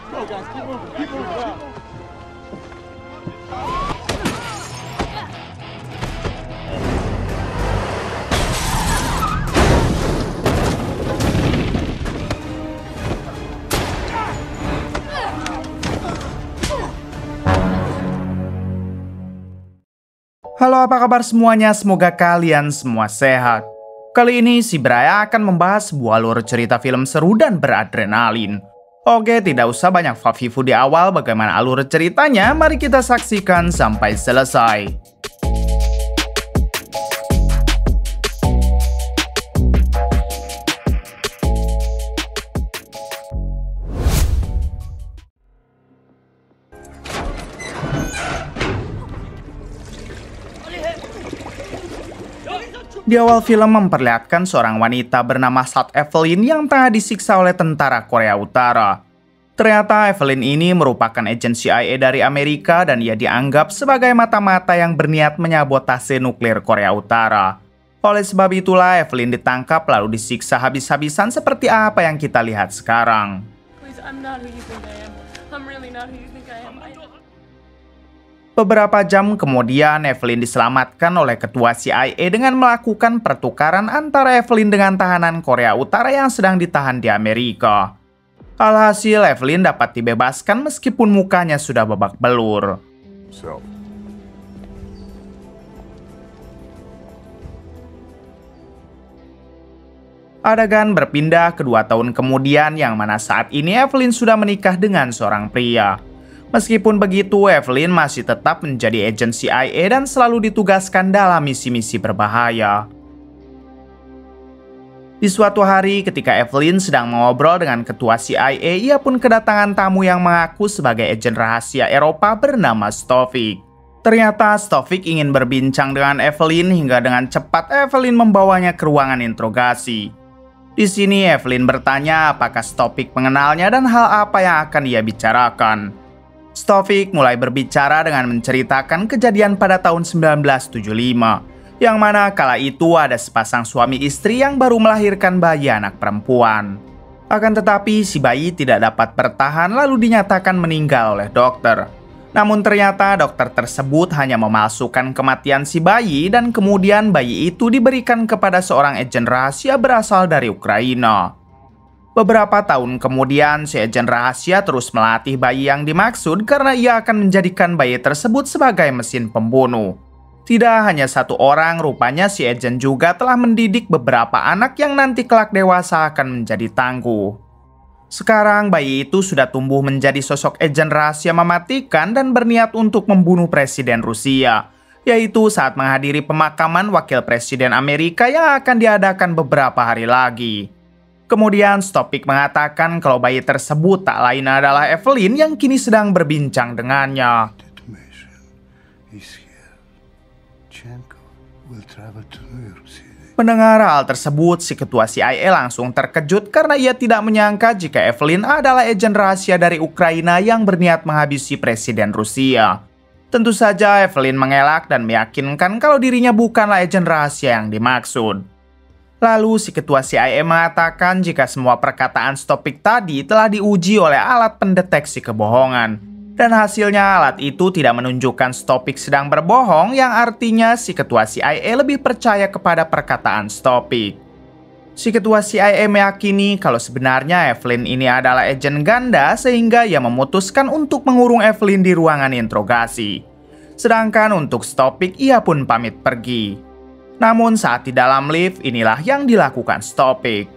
Go, guys. Keep moving. Keep moving. Out. Halo, apa kabar semuanya? Semoga kalian semua sehat. Kali ini si Braya akan membahas sebuah alur cerita film seru dan beradrenalin. Oke, tidak usah banyak fafifu di awal bagaimana alur ceritanya, mari kita saksikan sampai selesai. Di awal film memperlihatkan seorang wanita bernama South Evelyn yang tengah disiksa oleh tentara Korea Utara. Ternyata Evelyn ini merupakan agen CIA dari Amerika dan ia dianggap sebagai mata-mata yang berniat menyabotase nuklir Korea Utara. Oleh sebab itulah Evelyn ditangkap lalu disiksa habis-habisan seperti apa yang kita lihat sekarang. Please, I'm not who you think I am. I'm really not who you think I am. Beberapa jam kemudian, Evelyn diselamatkan oleh ketua CIA dengan melakukan pertukaran antara Evelyn dengan tahanan Korea Utara yang sedang ditahan di Amerika. Alhasil, Evelyn dapat dibebaskan meskipun mukanya sudah babak belur. Adegan berpindah ke 2 tahun kemudian, yang mana saat ini Evelyn sudah menikah dengan seorang pria. Meskipun begitu, Evelyn masih tetap menjadi agen CIA dan selalu ditugaskan dalam misi-misi berbahaya. Di suatu hari, ketika Evelyn sedang mengobrol dengan ketua CIA, ia pun kedatangan tamu yang mengaku sebagai agen rahasia Eropa bernama Stovik. Ternyata Stovik ingin berbincang dengan Evelyn hingga dengan cepat Evelyn membawanya ke ruangan interogasi. Di sini Evelyn bertanya apakah Stovik mengenalnya dan hal apa yang akan ia bicarakan. Stovik mulai berbicara dengan menceritakan kejadian pada tahun 1975, yang mana kala itu ada sepasang suami istri yang baru melahirkan bayi anak perempuan. Akan tetapi si bayi tidak dapat bertahan lalu dinyatakan meninggal oleh dokter. Namun ternyata dokter tersebut hanya memalsukan kematian si bayi dan kemudian bayi itu diberikan kepada seorang agen rahasia berasal dari Ukraina. Beberapa tahun kemudian, si agen rahasia terus melatih bayi yang dimaksud karena ia akan menjadikan bayi tersebut sebagai mesin pembunuh. Tidak hanya satu orang, rupanya si agen juga telah mendidik beberapa anak yang nanti kelak dewasa akan menjadi tangguh. Sekarang bayi itu sudah tumbuh menjadi sosok agen rahasia mematikan dan berniat untuk membunuh Presiden Rusia, yaitu saat menghadiri pemakaman wakil Presiden Amerika yang akan diadakan beberapa hari lagi. Kemudian Stovik mengatakan kalau bayi tersebut tak lain adalah Evelyn yang kini sedang berbincang dengannya. Mendengar hal tersebut, si ketua CIA langsung terkejut karena ia tidak menyangka jika Evelyn adalah agen rahasia dari Ukraina yang berniat menghabisi Presiden Rusia. Tentu saja Evelyn mengelak dan meyakinkan kalau dirinya bukanlah agen rahasia yang dimaksud. Lalu si ketua CIA mengatakan jika semua perkataan Stovik tadi telah diuji oleh alat pendeteksi kebohongan. Dan hasilnya alat itu tidak menunjukkan Stovik sedang berbohong, yang artinya si ketua CIA lebih percaya kepada perkataan Stovik. Si ketua CIA meyakini kalau sebenarnya Evelyn ini adalah agen ganda sehingga ia memutuskan untuk mengurung Evelyn di ruangan interogasi. Sedangkan untuk Stovik ia pun pamit pergi. Namun saat di dalam lift, inilah yang dilakukan Stovik.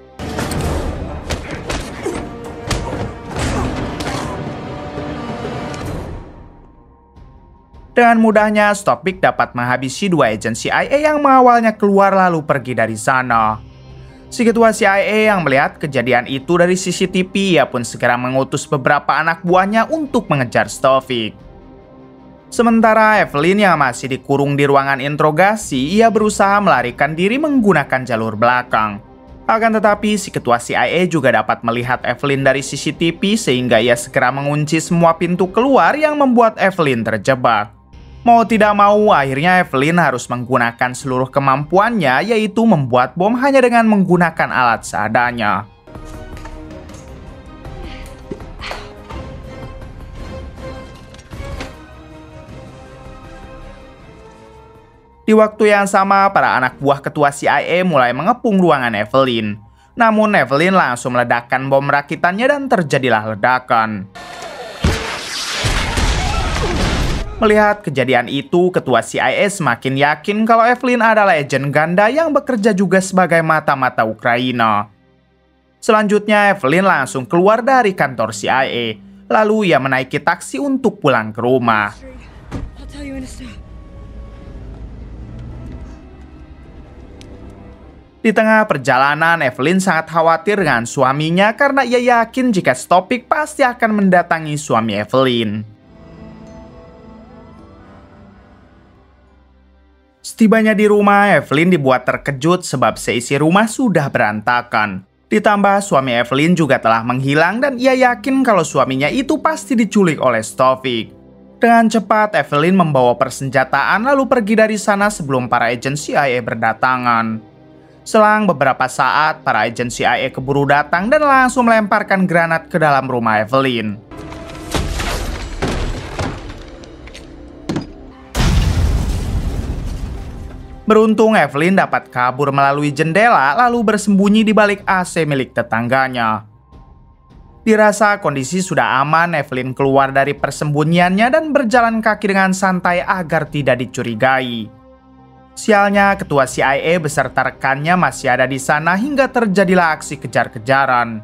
Dengan mudahnya, Stovik dapat menghabisi 2 agen CIA yang mengawalnya keluar lalu pergi dari sana. Si ketua CIA yang melihat kejadian itu dari CCTV, ia pun segera mengutus beberapa anak buahnya untuk mengejar Stovik. Sementara Evelyn yang masih dikurung di ruangan interogasi, ia berusaha melarikan diri menggunakan jalur belakang. Akan tetapi si ketua CIA juga dapat melihat Evelyn dari CCTV sehingga ia segera mengunci semua pintu keluar yang membuat Evelyn terjebak. Mau tidak mau, akhirnya Evelyn harus menggunakan seluruh kemampuannya, yaitu membuat bom hanya dengan menggunakan alat seadanya. Di waktu yang sama, para anak buah ketua CIA mulai mengepung ruangan Evelyn. Namun Evelyn langsung meledakkan bom rakitannya dan terjadilah ledakan. Melihat kejadian itu, ketua CIA semakin yakin kalau Evelyn adalah agen ganda yang bekerja juga sebagai mata-mata Ukraina. Selanjutnya, Evelyn langsung keluar dari kantor CIA. Lalu ia menaiki taksi untuk pulang ke rumah. Di tengah perjalanan, Evelyn sangat khawatir dengan suaminya karena ia yakin jika Stopick pasti akan mendatangi suami Evelyn. Setibanya di rumah, Evelyn dibuat terkejut sebab seisi rumah sudah berantakan. Ditambah suami Evelyn juga telah menghilang dan ia yakin kalau suaminya itu pasti diculik oleh Stopick. Dengan cepat, Evelyn membawa persenjataan lalu pergi dari sana sebelum para agen CIA berdatangan. Selang beberapa saat, para agen CIA keburu datang dan langsung melemparkan granat ke dalam rumah Evelyn. Beruntung Evelyn dapat kabur melalui jendela lalu bersembunyi di balik AC milik tetangganya. Dirasa kondisi sudah aman, Evelyn keluar dari persembunyiannya dan berjalan kaki dengan santai agar tidak dicurigai. Sialnya, ketua CIA beserta rekannya masih ada di sana hingga terjadilah aksi kejar-kejaran.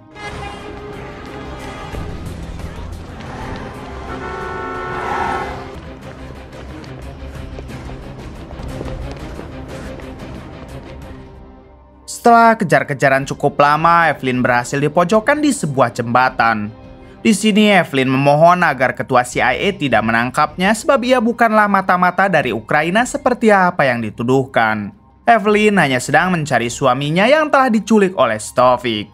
Setelah kejar-kejaran cukup lama, Evelyn berhasil dipojokkan di sebuah jembatan. Di sini, Evelyn memohon agar ketua CIA tidak menangkapnya sebab ia bukanlah mata-mata dari Ukraina seperti apa yang dituduhkan. Evelyn hanya sedang mencari suaminya yang telah diculik oleh Stopick.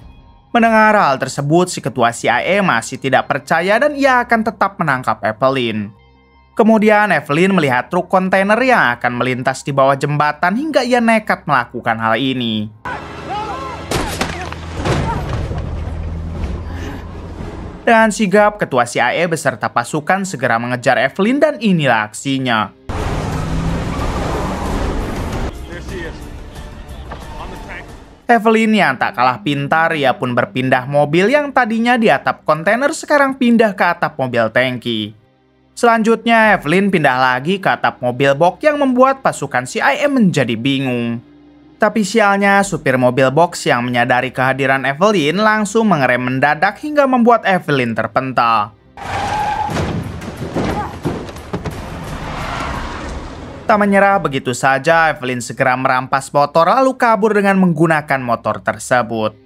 Mendengar hal tersebut, si ketua CIA masih tidak percaya dan ia akan tetap menangkap Evelyn. Kemudian Evelyn melihat truk kontainer yang akan melintas di bawah jembatan hingga ia nekat melakukan hal ini. Dengan sigap, ketua CIA beserta pasukan segera mengejar Evelyn dan inilah aksinya. Evelyn yang tak kalah pintar, ia pun berpindah mobil yang tadinya di atap kontainer sekarang pindah ke atap mobil tangki. Selanjutnya, Evelyn pindah lagi ke atap mobil box yang membuat pasukan CIA menjadi bingung. Tapi sialnya, supir mobil box yang menyadari kehadiran Evelyn langsung mengerem mendadak hingga membuat Evelyn terpental. Tak menyerah begitu saja, Evelyn segera merampas motor lalu kabur dengan menggunakan motor tersebut.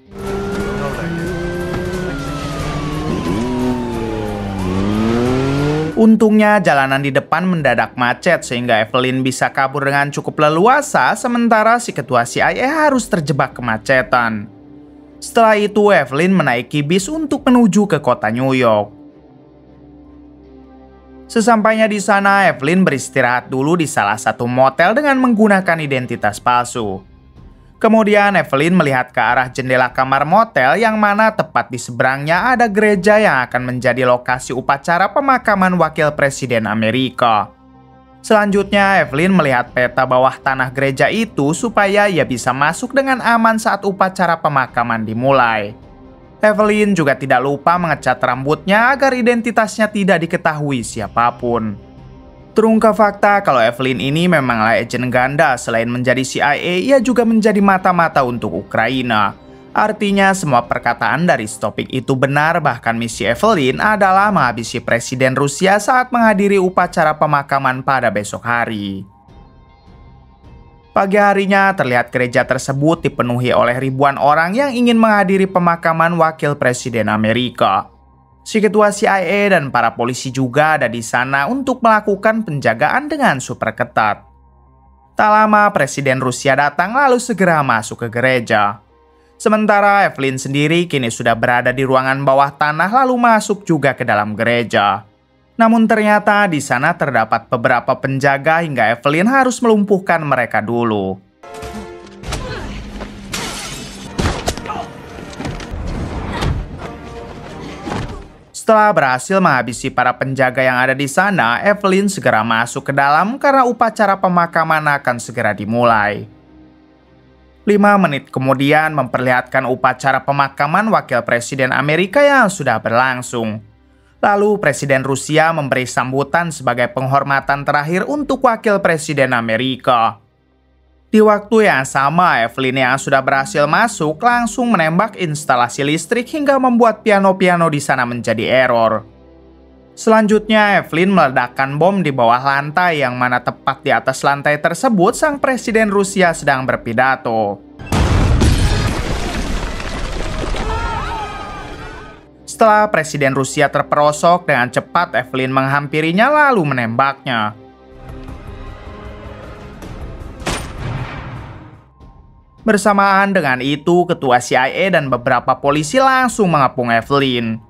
Untungnya jalanan di depan mendadak macet sehingga Evelyn bisa kabur dengan cukup leluasa sementara si ketua CIA harus terjebak kemacetan. Setelah itu Evelyn menaiki bis untuk menuju ke kota New York. Sesampainya di sana, Evelyn beristirahat dulu di salah satu motel dengan menggunakan identitas palsu. Kemudian Evelyn melihat ke arah jendela kamar motel yang mana tepat di seberangnya ada gereja yang akan menjadi lokasi upacara pemakaman wakil presiden Amerika. Selanjutnya Evelyn melihat peta bawah tanah gereja itu supaya ia bisa masuk dengan aman saat upacara pemakaman dimulai. Evelyn juga tidak lupa mengecat rambutnya agar identitasnya tidak diketahui siapapun. Terungkap fakta kalau Evelyn ini memanglah agen ganda. Selain menjadi CIA, ia juga menjadi mata-mata untuk Ukraina. Artinya semua perkataan dari Stopick itu benar, bahkan misi Evelyn adalah menghabisi Presiden Rusia saat menghadiri upacara pemakaman pada besok hari. Pagi harinya terlihat gereja tersebut dipenuhi oleh ribuan orang yang ingin menghadiri pemakaman wakil presiden Amerika. Si ketua CIA dan para polisi juga ada di sana untuk melakukan penjagaan dengan super ketat. Tak lama Presiden Rusia datang lalu segera masuk ke gereja. Sementara Evelyn sendiri kini sudah berada di ruangan bawah tanah lalu masuk juga ke dalam gereja. Namun ternyata di sana terdapat beberapa penjaga hingga Evelyn harus melumpuhkan mereka dulu. Setelah berhasil menghabisi para penjaga yang ada di sana, Evelyn segera masuk ke dalam karena upacara pemakaman akan segera dimulai. 5 menit kemudian memperlihatkan upacara pemakaman wakil presiden Amerika yang sudah berlangsung. Lalu Presiden Rusia memberi sambutan sebagai penghormatan terakhir untuk wakil presiden Amerika. Di waktu yang sama, Evelyn yang sudah berhasil masuk langsung menembak instalasi listrik hingga membuat piano-piano di sana menjadi error. Selanjutnya, Evelyn meledakkan bom di bawah lantai yang mana tepat di atas lantai tersebut sang presiden Rusia sedang berpidato. Setelah presiden Rusia terperosok, dengan cepat Evelyn menghampirinya lalu menembaknya. Bersamaan dengan itu, ketua CIA dan beberapa polisi langsung mengepung Evelyn.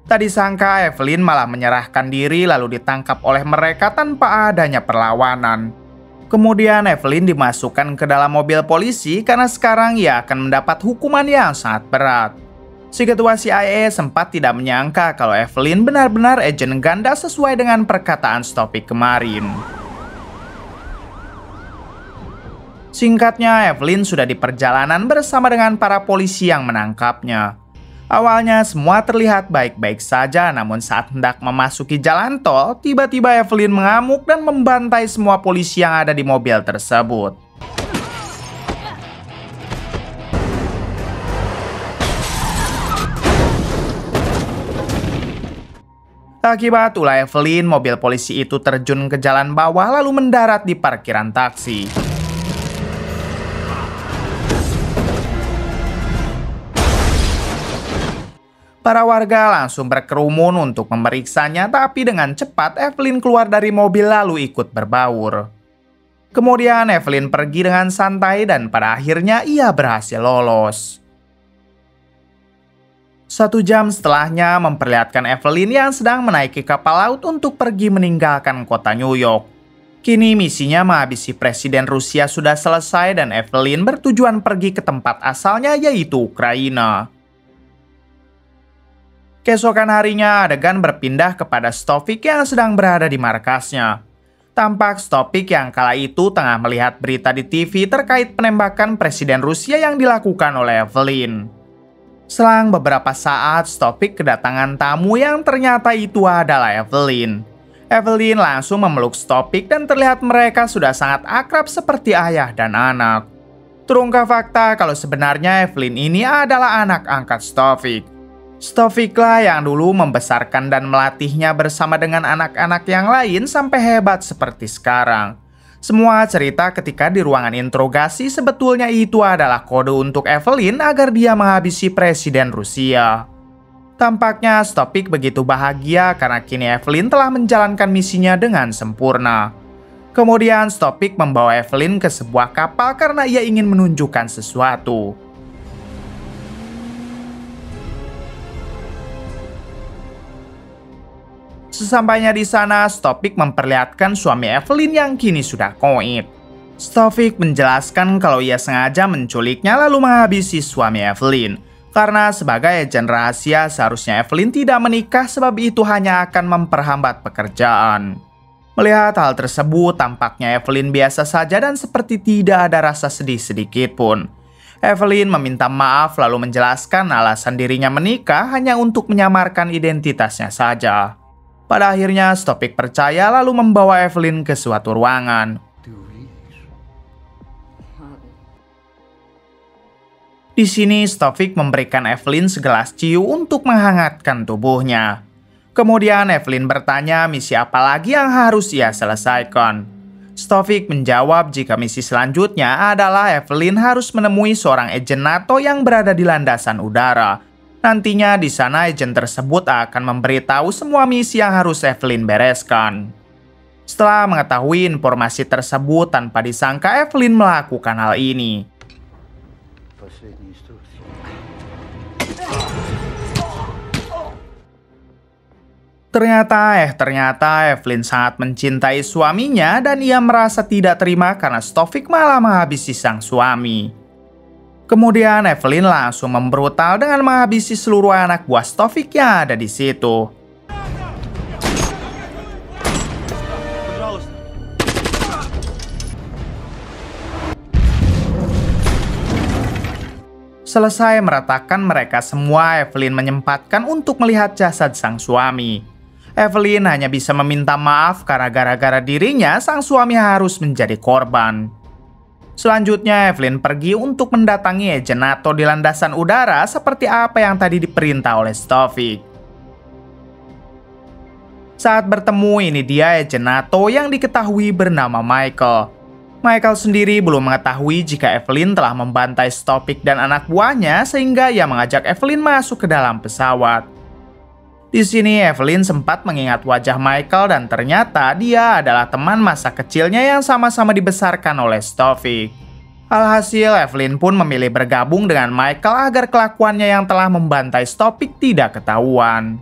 Tak disangka Evelyn malah menyerahkan diri lalu ditangkap oleh mereka tanpa adanya perlawanan. Kemudian Evelyn dimasukkan ke dalam mobil polisi karena sekarang ia akan mendapat hukuman yang sangat berat. Si ketua CIA sempat tidak menyangka kalau Evelyn benar-benar agen ganda sesuai dengan perkataan Stovic kemarin. Singkatnya, Evelyn sudah di perjalanan bersama dengan para polisi yang menangkapnya. Awalnya semua terlihat baik-baik saja, namun saat hendak memasuki jalan tol, tiba-tiba Evelyn mengamuk dan membantai semua polisi yang ada di mobil tersebut. Akibat ulah Evelyn, mobil polisi itu terjun ke jalan bawah lalu mendarat di parkiran taksi. Para warga langsung berkerumun untuk memeriksanya, tapi dengan cepat Evelyn keluar dari mobil lalu ikut berbaur. Kemudian Evelyn pergi dengan santai dan pada akhirnya ia berhasil lolos. 1 jam setelahnya memperlihatkan Evelyn yang sedang menaiki kapal laut untuk pergi meninggalkan kota New York. Kini misinya menghabisi Presiden Rusia sudah selesai dan Evelyn bertujuan pergi ke tempat asalnya yaitu Ukraina. Keesokan harinya, adegan berpindah kepada Stovic yang sedang berada di markasnya. Tampak Stovic yang kala itu tengah melihat berita di TV terkait penembakan Presiden Rusia yang dilakukan oleh Evelyn. Selang beberapa saat, Stovic kedatangan tamu yang ternyata itu adalah Evelyn. Evelyn langsung memeluk Stovic dan terlihat mereka sudah sangat akrab seperti ayah dan anak. Terungkap fakta kalau sebenarnya Evelyn ini adalah anak angkat Stovic. Stovic lah yang dulu membesarkan dan melatihnya bersama dengan anak-anak yang lain sampai hebat seperti sekarang. Semua cerita ketika di ruangan interogasi sebetulnya itu adalah kode untuk Evelyn agar dia menghabisi Presiden Rusia. Tampaknya Stovic begitu bahagia karena kini Evelyn telah menjalankan misinya dengan sempurna. Kemudian Stovic membawa Evelyn ke sebuah kapal karena ia ingin menunjukkan sesuatu. Sesampainya di sana, Stovic memperlihatkan suami Evelyn yang kini sudah koit. Stovic menjelaskan kalau ia sengaja menculiknya lalu menghabisi suami Evelyn. Karena sebagai agen rahasia, seharusnya Evelyn tidak menikah sebab itu hanya akan memperhambat pekerjaan. Melihat hal tersebut, tampaknya Evelyn biasa saja dan seperti tidak ada rasa sedih sedikit pun. Evelyn meminta maaf lalu menjelaskan alasan dirinya menikah hanya untuk menyamarkan identitasnya saja. Pada akhirnya, Stovic percaya lalu membawa Evelyn ke suatu ruangan. Di sini, Stovic memberikan Evelyn segelas ciu untuk menghangatkan tubuhnya. Kemudian Evelyn bertanya misi apa lagi yang harus ia selesaikan. Stovic menjawab jika misi selanjutnya adalah Evelyn harus menemui seorang agen NATO yang berada di landasan udara. Nantinya di sana agen tersebut akan memberitahu semua misi yang harus Evelyn bereskan. Setelah mengetahui informasi tersebut, tanpa disangka Evelyn melakukan hal ini. Ternyata Evelyn sangat mencintai suaminya dan ia merasa tidak terima karena Stovic malah menghabisi sang suami. Kemudian Evelyn langsung membrutal dengan menghabisi seluruh anak buah Stovic yang ada di situ. Selesai meratakan mereka semua, Evelyn menyempatkan untuk melihat jasad sang suami. Evelyn hanya bisa meminta maaf karena gara-gara dirinya sang suami harus menjadi korban. Selanjutnya, Evelyn pergi untuk mendatangi agen NATO di landasan udara seperti apa yang tadi diperintah oleh Stovic. Saat bertemu, ini dia agen NATO yang diketahui bernama Michael. Michael sendiri belum mengetahui jika Evelyn telah membantai Stovic dan anak buahnya sehingga ia mengajak Evelyn masuk ke dalam pesawat. Di sini Evelyn sempat mengingat wajah Michael dan ternyata dia adalah teman masa kecilnya yang sama-sama dibesarkan oleh Stovic. Alhasil Evelyn pun memilih bergabung dengan Michael agar kelakuannya yang telah membantai Stovic tidak ketahuan.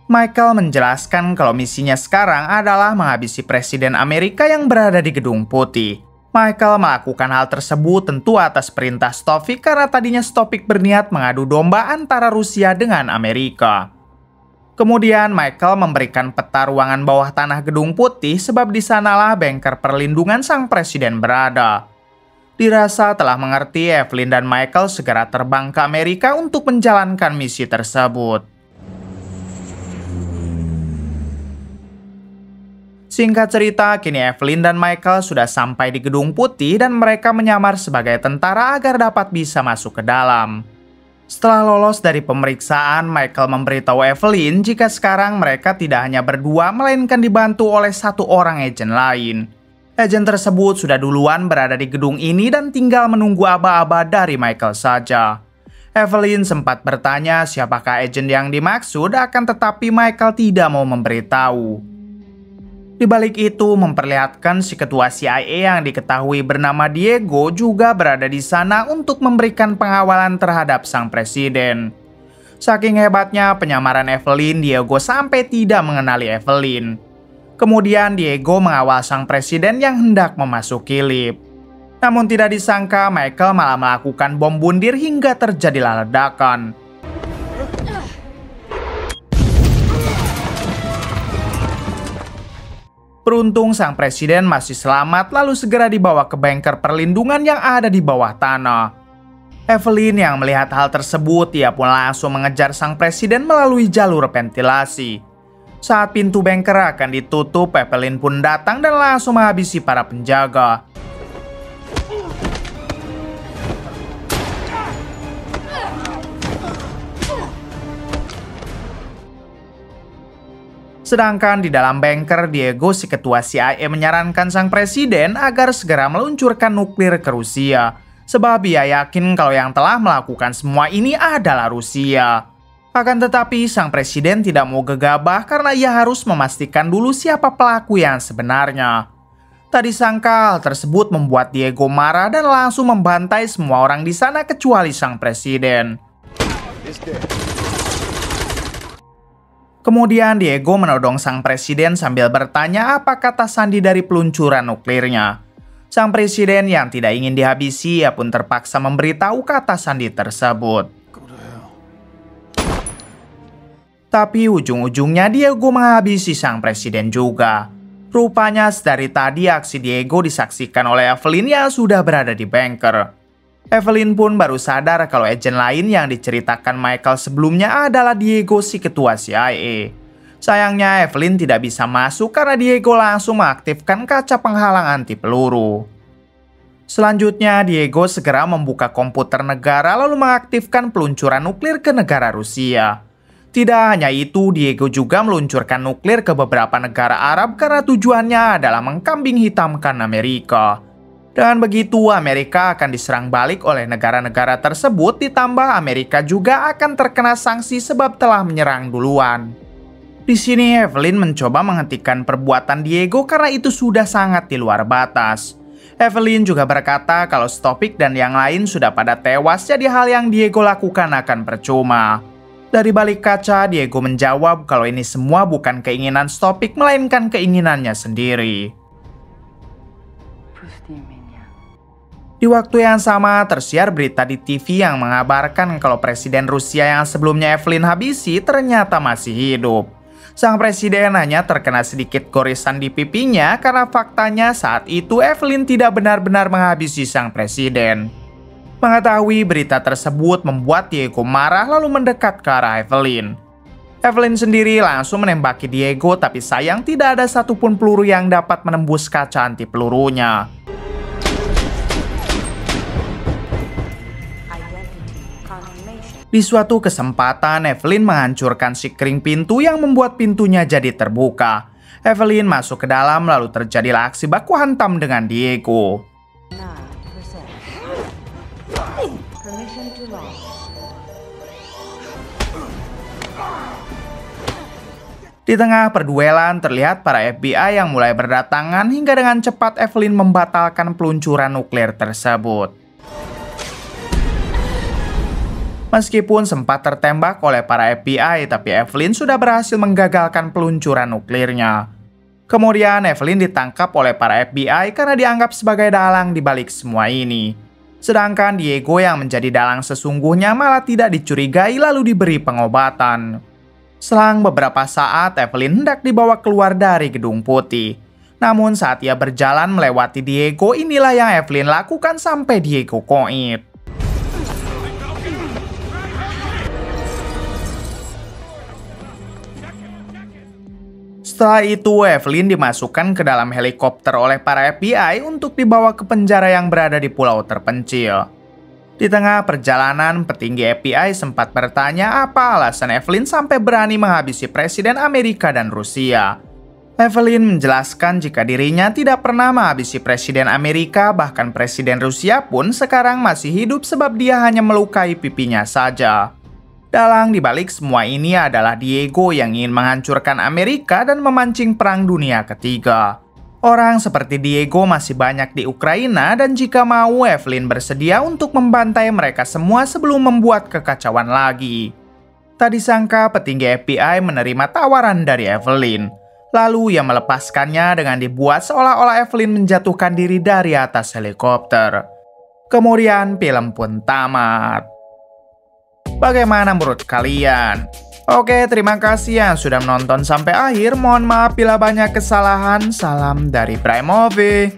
Michael menjelaskan kalau misinya sekarang adalah menghabisi Presiden Amerika yang berada di Gedung Putih. Michael melakukan hal tersebut tentu atas perintah Stovic karena tadinya Stovic berniat mengadu domba antara Rusia dengan Amerika. Kemudian Michael memberikan peta ruangan bawah tanah Gedung Putih sebab di sanalah bengkel perlindungan sang presiden berada. Dirasa telah mengerti, Evelyn dan Michael segera terbang ke Amerika untuk menjalankan misi tersebut. Singkat cerita, kini Evelyn dan Michael sudah sampai di Gedung Putih dan mereka menyamar sebagai tentara agar dapat bisa masuk ke dalam. Setelah lolos dari pemeriksaan, Michael memberitahu Evelyn jika sekarang mereka tidak hanya berdua melainkan dibantu oleh satu orang agen lain. Agen tersebut sudah duluan berada di gedung ini dan tinggal menunggu aba-aba dari Michael saja. Evelyn sempat bertanya siapakah agen yang dimaksud, akan tetapi Michael tidak mau memberitahu. Di balik itu memperlihatkan si ketua CIA yang diketahui bernama Diego juga berada di sana untuk memberikan pengawalan terhadap sang presiden. Saking hebatnya penyamaran Evelyn, Diego sampai tidak mengenali Evelyn. Kemudian Diego mengawal sang presiden yang hendak memasuki lift. Namun tidak disangka Michael malah melakukan bom bunuh hingga terjadilah ledakan. Beruntung sang presiden masih selamat lalu segera dibawa ke bengkel perlindungan yang ada di bawah tanah. Evelyn yang melihat hal tersebut, ia pun langsung mengejar sang presiden melalui jalur ventilasi. Saat pintu bengkel akan ditutup, Evelyn pun datang dan langsung menghabisi para penjaga. Sedangkan di dalam bengkel, Diego si ketua CIA menyarankan sang presiden agar segera meluncurkan nuklir ke Rusia. Sebab ia yakin kalau yang telah melakukan semua ini adalah Rusia. Akan tetapi sang presiden tidak mau gegabah karena ia harus memastikan dulu siapa pelaku yang sebenarnya. Tak disangka hal tersebut membuat Diego marah dan langsung membantai semua orang di sana kecuali sang presiden. Kemudian Diego menodong sang presiden sambil bertanya apa kata sandi dari peluncuran nuklirnya. Sang presiden yang tidak ingin dihabisi, ia pun terpaksa memberitahu kata sandi tersebut. Tapi ujung-ujungnya Diego menghabisi sang presiden juga. Rupanya dari tadi aksi Diego disaksikan oleh Evelyn yang sudah berada di bengkel. Evelyn pun baru sadar kalau agen lain yang diceritakan Michael sebelumnya adalah Diego si ketua CIA. Sayangnya Evelyn tidak bisa masuk karena Diego langsung mengaktifkan kaca penghalang anti peluru. Selanjutnya Diego segera membuka komputer negara lalu mengaktifkan peluncuran nuklir ke negara Rusia. Tidak hanya itu, Diego juga meluncurkan nuklir ke beberapa negara Arab karena tujuannya adalah mengkambing hitamkan Amerika. Dengan begitu, Amerika akan diserang balik oleh negara-negara tersebut, ditambah Amerika juga akan terkena sanksi sebab telah menyerang duluan. Di sini, Evelyn mencoba menghentikan perbuatan Diego karena itu sudah sangat di luar batas. Evelyn juga berkata kalau Stovic dan yang lain sudah pada tewas, jadi hal yang Diego lakukan akan percuma. Dari balik kaca, Diego menjawab kalau ini semua bukan keinginan Stovic, melainkan keinginannya sendiri. Di waktu yang sama, tersiar berita di TV yang mengabarkan kalau Presiden Rusia yang sebelumnya Evelyn habisi ternyata masih hidup. Sang presiden hanya terkena sedikit goresan di pipinya karena faktanya saat itu Evelyn tidak benar-benar menghabisi sang presiden. Mengetahui berita tersebut membuat Diego marah lalu mendekat ke arah Evelyn. Evelyn sendiri langsung menembaki Diego, tapi sayang tidak ada satupun peluru yang dapat menembus kaca anti pelurunya. Di suatu kesempatan, Evelyn menghancurkan sikring pintu yang membuat pintunya jadi terbuka. Evelyn masuk ke dalam lalu terjadilah aksi baku hantam dengan Diego. Di tengah perduelan terlihat para FBI yang mulai berdatangan hingga dengan cepat Evelyn membatalkan peluncuran nuklir tersebut. Meskipun sempat tertembak oleh para FBI, tapi Evelyn sudah berhasil menggagalkan peluncuran nuklirnya. Kemudian Evelyn ditangkap oleh para FBI karena dianggap sebagai dalang di balik semua ini. Sedangkan Diego yang menjadi dalang sesungguhnya malah tidak dicurigai lalu diberi pengobatan. Selang beberapa saat, Evelyn hendak dibawa keluar dari Gedung Putih. Namun saat ia berjalan melewati Diego, inilah yang Evelyn lakukan sampai Diego koit. Setelah itu, Evelyn dimasukkan ke dalam helikopter oleh para FBI untuk dibawa ke penjara yang berada di pulau terpencil. Di tengah perjalanan, petinggi FBI sempat bertanya apa alasan Evelyn sampai berani menghabisi Presiden Amerika dan Rusia. Evelyn menjelaskan jika dirinya tidak pernah menghabisi Presiden Amerika, bahkan Presiden Rusia pun sekarang masih hidup sebab dia hanya melukai pipinya saja. Dalang dibalik semua ini adalah Diego yang ingin menghancurkan Amerika dan memancing Perang Dunia Ketiga. Orang seperti Diego masih banyak di Ukraina dan jika mau Evelyn bersedia untuk membantai mereka semua sebelum membuat kekacauan lagi. Tak disangka petinggi FBI menerima tawaran dari Evelyn. Lalu ia melepaskannya dengan dibuat seolah-olah Evelyn menjatuhkan diri dari atas helikopter. Kemudian film pun tamat. Bagaimana menurut kalian? Oke, terima kasih yang sudah menonton sampai akhir. Mohon maaf bila banyak kesalahan. Salam dari Prime Movie.